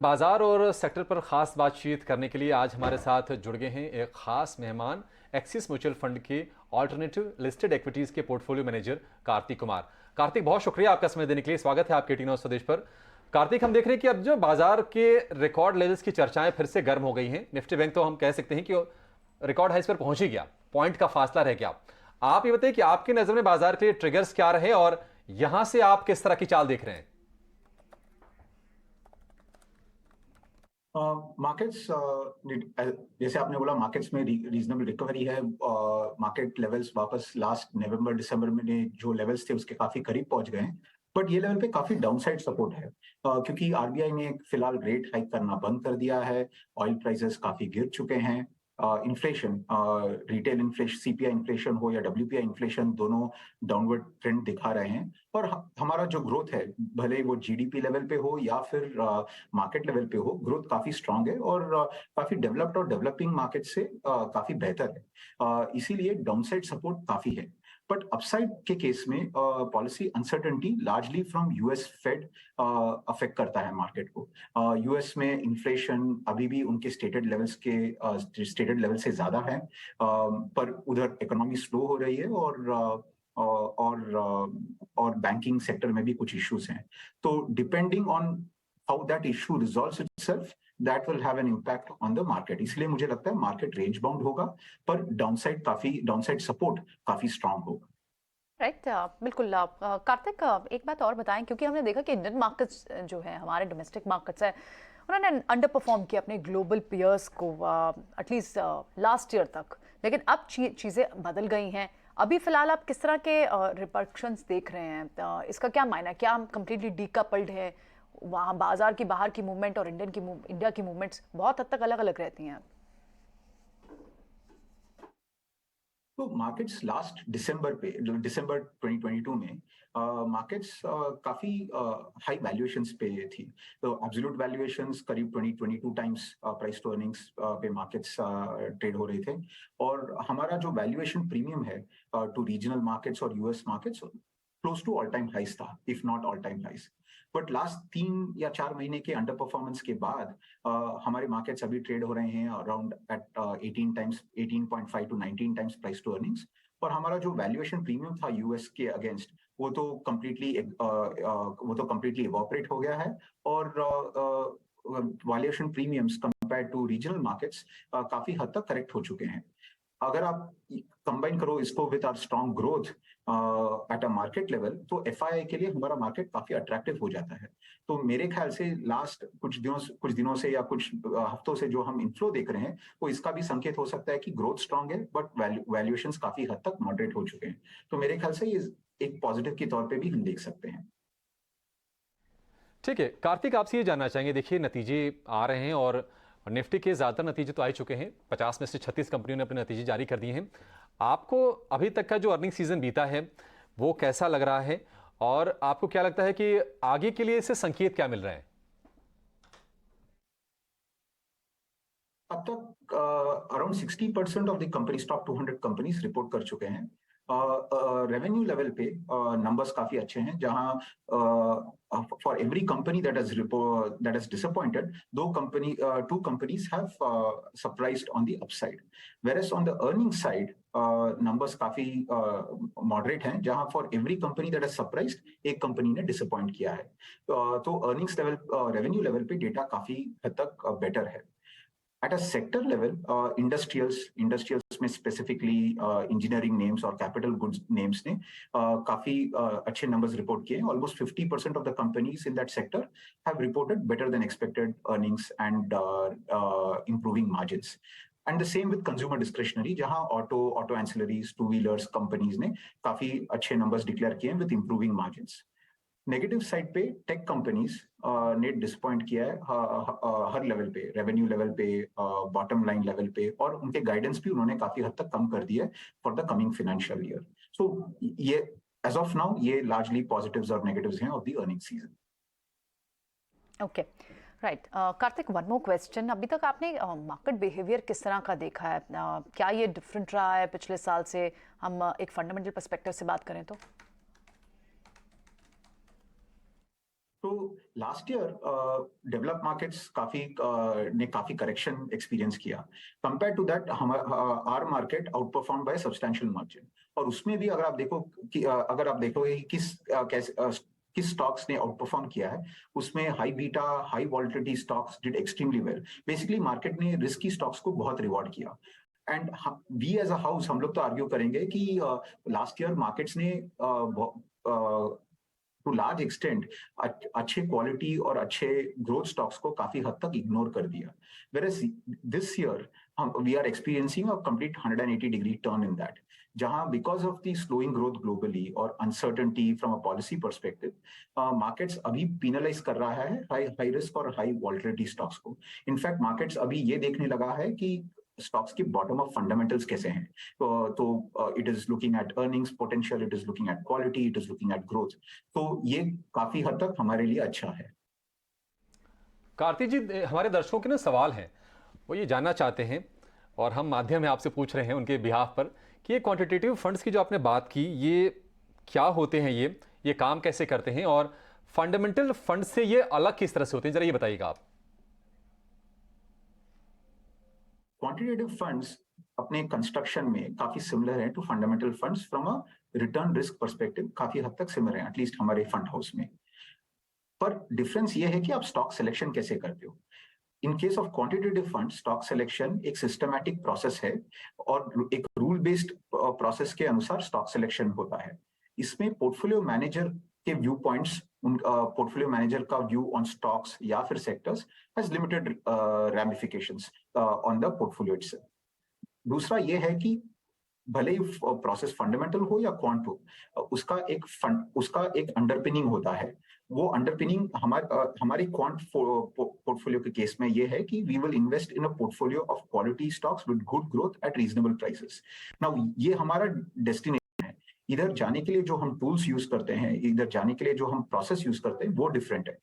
बाजार और सेक्टर पर खास बातचीत करने के लिए आज हमारे साथ जुड़ गए हैं एक खास मेहमान, एक्सिस म्यूचुअल फंड के ऑल्टरनेटिव लिस्टेड इक्विटीज के पोर्टफोलियो मैनेजर कार्तिक कुमार। कार्तिक, बहुत शुक्रिया आपका समय देने के लिए। स्वागत है आपके टी9 स्वदेश पर। कार्तिक, हम देख रहे हैं कि अब जो बाजार के रिकॉर्ड लेवल्स की चर्चाएं फिर से गर्म हो गई हैं। निफ्टी बैंक तो हम कह सकते हैं कि रिकॉर्ड हाइस पर पहुंच ही गया, पॉइंट का फासला रह गया। आप ये बताइए कि आपकी नजर में बाजार के लिए ट्रिगर्स क्या रहे और यहां से आप किस तरह की चाल देख रहे हैं? मार्केट्स जैसे आपने बोला, मार्केट्स में रीजनेबल रिकवरी है। मार्केट लेवल्स वापस लास्ट नवंबर दिसंबर में जो लेवल्स थे उसके काफी करीब पहुंच गए हैं। बट ये लेवल पे काफी डाउनसाइड सपोर्ट है, क्योंकि आरबीआई ने फिलहाल रेट हाइक करना बंद कर दिया है। ऑयल प्राइसेस काफी गिर चुके हैं। Inflation, retail inflation, CPI inflation हो या डब्ल्यूपीआई इन्फ्लेशन, दोनों डाउनवर्ड ट्रेंड दिखा रहे हैं। और हमारा जो ग्रोथ है, भले वो जीडीपी लेवल पे हो या फिर मार्केट लेवल पे हो, ग्रोथ काफी स्ट्रांग है और काफी डेवलप्ड और डेवलपिंग मार्केट से काफी बेहतर है। इसीलिए डाउनसाइड सपोर्ट काफी है। बट अपसाइड के केस में policy uncertainty largely from US Fed affect करता है मार्केट को। यूएस में इन्फ्लेशन अभी भी उनके स्टेटेड लेवल से ज्यादा है, पर उधर इकोनॉमी स्लो हो रही है और बैंकिंग सेक्टर में भी कुछ इश्यूज हैं। तो depending on how that issue resolves itself, that will have an impact on the market. इसलिए मुझे लगता है मार्केट रेंज बाउंड होगा, पर डाउनसाइड सपोर्ट काफी स्ट्रांग होगा। राइट। बिल्कुल। कार्तिक, एक बात और बताएं, क्योंकि हमने देखा कि इंडियन मार्केट्स जो है, हमारे डोमेस्टिक मार्केट्स है, उन्होंने अंडर परफॉर्म किया अपने ग्लोबल पीयर्स को एटलीस्ट लास्ट ईयर तक। लेकिन अब चीज़ें बदल गई हैं। अभी फिलहाल आप किस तरह के रिपर्कशंस देख रहे हैं? इसका क्या मायना है? क्या हम कम्प्लीटली डीकपल्ड है? वहाँ बाजार की बाहर की मूवमेंट और इंडिया की मूवमेंट्स बहुत हद तक अलग अलग रहती हैं। तो मार्केट्स लास्ट दिसंबर 2022 में मार्केट्स काफी हाई वैल्यूएशंस पे थी। तो एब्सोल्यूट वैल्यूएशंस करीब 22 टाइम्स प्राइस टू अर्निंग्स पे मार्केट्स ट्रेड हो रहे थे। और हमारा जो वैल्यूएशन प्रीमियम है टू रीजनल मार्केट्स और US markets, close to all time highs था, if not all time highs. But last 3 या 4 महीने के अंडर परफॉर्मेंस के बाद हमारे मार्केट्स अभी ट्रेड हो रहे हैं around at 18.5 to 19 times price to earnings. और हमारा जो वैल्यूएशन प्रीमियम था यूएस के अगेंस्ट, वो तो कम्प्लीटली इवोपरेट हो गया है। और valuation premiums compare to regional markets काफी हद तक करेक्ट हो चुके हैं। अगर आप कंबाइन करो इसको with our strong growth at a market level, तो एफआईआई के लिए हमारा मार्केट काफी अट्रैक्टिव हो जाता है। तो मेरे ख्याल से लास्ट कुछ दिनों से या कुछ हफ्तों से जो हम इन्फ्लो देख रहे हैं, वो इसका भी संकेत हो सकता है कि ग्रोथ स्ट्रांग है, बट वैल्यूएशंस काफी हद तक मॉडरेट हो चुके हैं। तो मेरे ख्याल से ये एक पॉजिटिव के तौर पे भी हम देख सकते हैं। ठीक है कार्तिक, आपसे ये जानना चाहेंगे, देखिए नतीजे आ रहे हैं और निफ्टी के ज़्यादातर नतीजे तो आ ही चुके हैं। 50 में से 36 कंपनियों ने अपने नतीजे जारी कर दिए हैं। आपको अभी तक का जो अर्निंग सीजन बीता है वो कैसा लग रहा है और आपको क्या लगता है कि आगे के लिए इससे संकेत क्या मिल रहे हैं? अब तक around 60% of the companies, top 200 companies report कर चुके हैं। रेवेन्यू लेवल पे नंबर्स काफी अच्छे हैं, जहां for every company that has disappointed, two companies have surprised on the upside. Whereas on the earning side numbers काफी मॉडरेट हैं, जहां for every company that has surprised, एक कंपनी ने डिसअपॉइंट किया है। तो अर्निंग्स लेवल, रेवेन्यू लेवल पे data काफी हद तक बेटर है। At a sector level, industrials में specifically engineering names और capital goods names ने काफी अच्छे numbers report किए हैं। Almost 50% of the companies in that sector have reported better than expected earnings and improving margins. And the same with consumer discretionary, जहां auto ancillaries, two wheelers companies ने काफी अच्छे numbers declare किए हैं with improving margins. Negative side पे tech companies ने disappoint किया है हर लेवल पे, रेवेन्यू लेवल पे, बॉटम लाइन लेवल पे, और उनके गाइडेंस भी उन्होंने काफी हद तक कम कर दिया है for the coming financial year. So ये एज ऑफ नाउ ये लार्जली पॉजिटिव्स और नेगेटिव्स हैं of the earning season. Okay, right. Karthik, one more question. अभी तक आपने मार्केट बिहेवियर किस तरह का देखा है? क्या ये डिफरेंट रहा है पिछले साल से? हम एक फंडामेंटल पर्सपेक्टिव से बात करें तो। तो लास्ट ईयर डेवलप मार्केट्स काफी करेक्शन एक्सपीरियंस किया। Compare to that our market outperform by substantial margin. और उसमें भी अगर आप देखोगे कि किस स्टॉक्स ने आउट परफॉर्म किया है, उसमें high beta high volatility stocks did extremely well. Basically market ने रिस्की स्टॉक्स को बहुत रिवॉर्ड किया। And we as a house हम लोग तो आर्ग्यू करेंगे कि लास्ट ईयर मार्केट्स ने टू लार्ज एक्सटेंट अच्छे क्वालिटी और अच्छे ग्रोथ स्टॉक्स को काफी हद तक इग्नोर कर दिया। Whereas this year we are experiencing a complete 180-degree turn in that, जहां because of the slowing growth globally और uncertainty from a policy perspective, markets अभी penalize कर रहा है high risk और high volatility stocks को। In fact, markets अभी ये देखने लगा है कि स्टॉक्स की बॉटम ऑफ फंडामेंटल्स कैसे हैं। तो it is looking at earnings potential, it is looking at quality, it is looking at growth. तो ये काफी हद तक हमारे लिए अच्छा है। कार्तिक जी, हमारे दर्शकों के ना सवाल हैं, वो ये जानना चाहते हैं और हम माध्यम में आपसे पूछ रहे हैं उनके बिहाफ पर कि ये क्वांटिटेटिव फंड्स की जो आपने बात की, ये क्या होते हैं, ये काम कैसे करते हैं और फंडामेंटल फंड से ये अलग किस तरह से होते हैं, जरा ये बताइएगा आप। क्वांटिटेटिव फंड्स अपने कंस्ट्रक्शन में काफी सिमिलर है to fundamental funds from a return risk perspective, काफी हद तक सिमिलर है एटलीस्ट हमारे फंड हाउस में। पर डिफरेंस ये है कि आप स्टॉक सिलेक्शन कैसे करते हो। In case of quantitative fund, stock selection एक सिस्टमैटिक प्रोसेस है और एक रूल बेस्ड प्रोसेस के अनुसार स्टॉक सिलेक्शन होता है। इसमें पोर्टफोलियो मैनेजर के व्यू पॉइंट्स, पोर्टफोलियो मैनेजर का व्यू ऑन स्टॉक्स या फिर sectors has limited ramifications on the portfolio itself. दूसरा ये है कि भले ही प्रोसेस फंडामेंटल हो या क्वांट हो, उसका एक अंडरपिनिंग होता है। वो अंडरपिनिंग हमारे क्वांट पोर्टफोलियो के केस में ये है कि we will invest in a portfolio of quality stocks with good growth at reasonable prices. Now ये हमारा डेस्टिनेशन है। इधर जाने के लिए जो हम टूल्स यूज करते हैं, इधर जाने के लिए जो हम प्रोसेस यूज करते हैं, वो डिफरेंट है।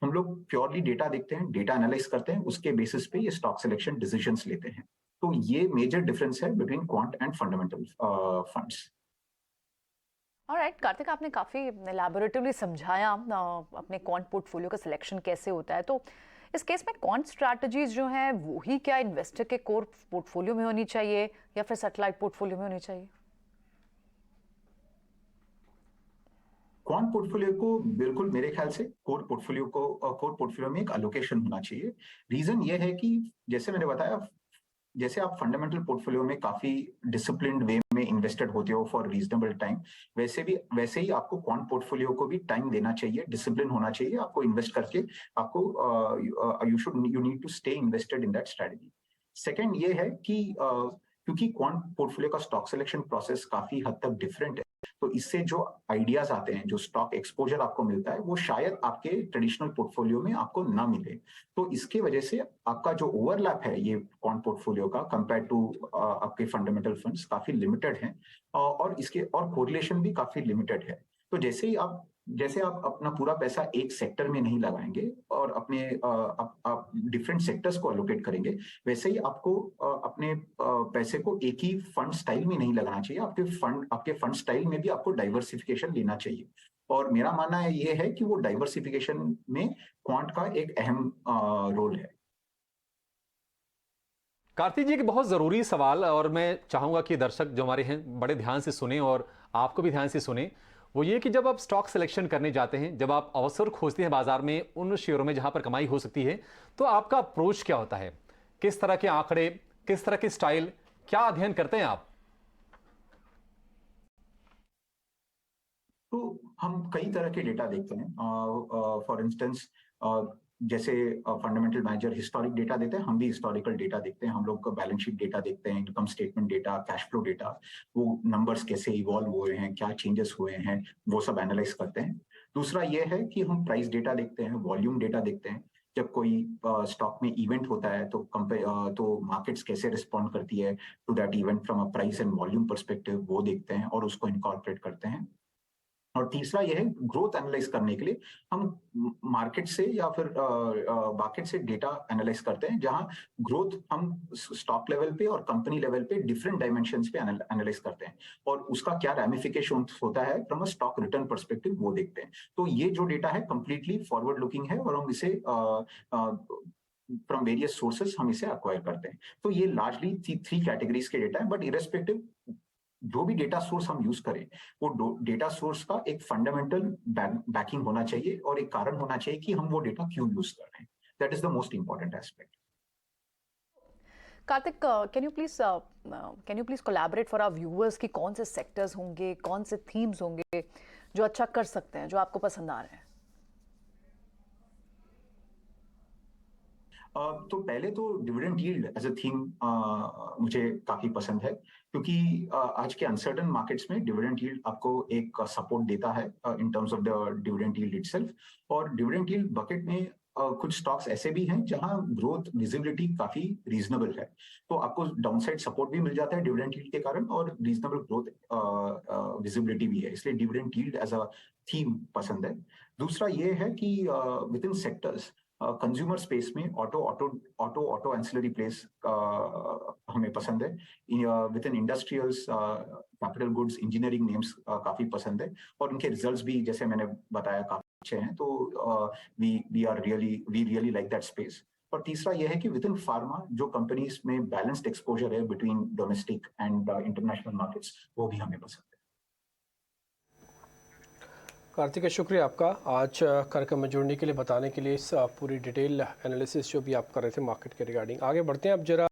हम लोग प्योरली डेटा देखते हैं, डेटा एनालाइज करते हैं, उसके बेसिस पे ये स्टॉक सिलेक्शन डिसीजंस लेते हैं। तो ये मेजर डिफरेंस है between quant and fundamental funds. Alright Kartik, आपने काफ़ी एलैबोरेटिवली समझाया अपने क्वांट पोर्टफोलियो का सिलेक्शन कैसे होता है। तो इस केस में क्वांट स्ट्रैटेजीज जो हैं वो ही क्या इन्वेस्टर के कोर पोर्टफोलियो में होनी चाहिए या फिर सैटेलाइट पोर्टफोलियो में होनी चाहिए? क्वांट पोर्टफोलियो को बिल्कुल मेरे ख्याल से कोर पोर्टफोलियो में एक अलोकेशन होना चाहिए। रीजन ये है कि जैसे मैंने बताया, जैसे आप फंडामेंटल पोर्टफोलियो में काफी डिसिप्लिन्ड वे में इन्वेस्टेड होते हो फॉर रीजनेबल टाइम, वैसे ही आपको क्वांट पोर्टफोलियो को भी टाइम देना चाहिए, डिसिप्लिन होना चाहिए। आपको इन्वेस्ट करके आपको you need to stay invested in that strategy. Second ये है कि क्योंकि क्वांट पोर्टफोलियो का स्टॉक सिलेक्शन प्रोसेस काफी हद तक डिफरेंट है, तो इससे जो आइडियाज आते हैं, जो स्टॉक एक्सपोजर आपको मिलता है, वो शायद आपके ट्रेडिशनल पोर्टफोलियो में आपको ना मिले। तो इसके वजह से आपका जो ओवरलैप है ये क्वांट पोर्टफोलियो का कंपेयर टू आपके फंडामेंटल फंड्स काफी लिमिटेड है और कोरिलेशन भी काफी लिमिटेड है। तो जैसे आप अपना पूरा पैसा एक सेक्टर में नहीं लगाएंगे और आप डिफरेंट सेक्टर्स को एलोकेट करेंगे, वैसे ही आपको अपने पैसे को एक ही फंड स्टाइल में नहीं लगाना चाहिए। आपके फंड स्टाइल में भी आपको डाइवर्सिफिकेशन लेना चाहिए। और मेरा मानना है ये है कि वो डाइवर्सिफिकेशन में क्वांट का एक अहम रोल है। कार्तिक जी, एक बहुत ज़रूरी सवाल, और मैं चाहूँगा कि दर्शक जो हमारे हैं बड़े ध्यान से सुने और आपको भी ध्यान से सुने, वो ये कि जब आप स्टॉक सिलेक्शन करने जाते हैं, जब आप अवसर खोजते हैं बाजार में उन शेयरों में जहां पर कमाई हो सकती है, तो आपका अप्रोच क्या होता है? किस तरह के आंकड़े, किस तरह के स्टाइल, क्या अध्ययन करते हैं आप? तो हम कई तरह के डेटा देखते हैं। फॉर इंस्टेंस जैसे फंडामेंटल मैनेजर हिस्टोरिक डेटा देते हैं, हम भी हिस्टोरिकल डेटा देखते हैं। हम लोग का बैलेंस शीट डेटा देखते हैं, income statement data, cash flow data, वो नंबर्स कैसे इवॉल्व हुए हैं, क्या चेंजेस हुए हैं, वो सब एनालाइज करते हैं। दूसरा ये है कि हम प्राइस डेटा देखते हैं, वॉल्यूम डेटा देखते हैं। जब कोई स्टॉक में इवेंट होता है तो मार्केट्स कैसे रिस्पॉन्ड करती है to that event from a price and volume perspective, वो देखते हैं और उसको इनकॉर्पोरेट करते हैं। और तीसरा यह है ग्रोथ एनालाइज करने के लिए हम मार्केट से या फिर मार्केट से डेटा एनालाइज करते हैं, जहां ग्रोथ हम स्टॉक लेवल पे और कंपनी लेवल पे डिफरेंट डायमेंशंस पे एनालाइज करते हैं और उसका क्या रैमिफिकेशन होता है from a stock return perspective वो देखते हैं। तो ये जो डेटा है कंप्लीटली फॉरवर्ड लुकिंग है और हम इसे फ्रॉम वेरियस सोर्सेस हम इसे अक्वायर करते हैं। तो ये लार्जली थ्री कैटेगरीज के डेटा है, बट इरेस्पेक्टिव जो भी डेटा सोर्स हम यूज करें वो डेटा सोर्स का एक फंडामेंटल बैकिंग होना चाहिए और एक कारण होना चाहिए कि हम वो डेटा क्यों यूज कर रहे हैं। That is the most important aspect. Kartik, can you please collaborate for our viewers कि कौन से सेक्टर्स होंगे, कौन से थीम्स होंगे जो अच्छा कर सकते हैं, जो आपको पसंद आ रहे हैं? तो पहले तो dividend yield as a theme मुझे काफी पसंद है, क्योंकि आज के अनसर्टन मार्केट्स में डिविडेंड यील्ड आपको एक सपोर्ट देता है in terms of the dividend yield itself. और डिविडेंड यील्ड बकेट में कुछ स्टॉक्स ऐसे भी हैं जहां ग्रोथ विजिबिलिटी काफी रीजनेबल है, तो आपको डाउनसाइड सपोर्ट भी मिल जाता है डिविडेंड यील्ड के कारण और रीजनेबल ग्रोथ विजिबिलिटी भी है, इसलिए dividend yield as a theme पसंद है। दूसरा ये है कि within sectors consumer space में ऑटो एंसिलरी प्लेस हमें पसंद है। Within industrials capital goods engineering names काफी पसंद है और उनके रिजल्ट्स भी जैसे मैंने बताया काफी अच्छे हैं, तो we really like that space. और तीसरा यह है कि विद इन फार्मा जो कंपनीज में बैलेंस्ड एक्सपोजर है between domestic and international markets, वो भी हमें पसंद है। कार्तिक, शुक्रिया आपका आज कार्यक्रम में जुड़ने के लिए, बताने के लिए इस पूरी डिटेल एनालिसिस जो भी आप कर रहे थे मार्केट के रिगार्डिंग। आगे बढ़ते हैं अब जरा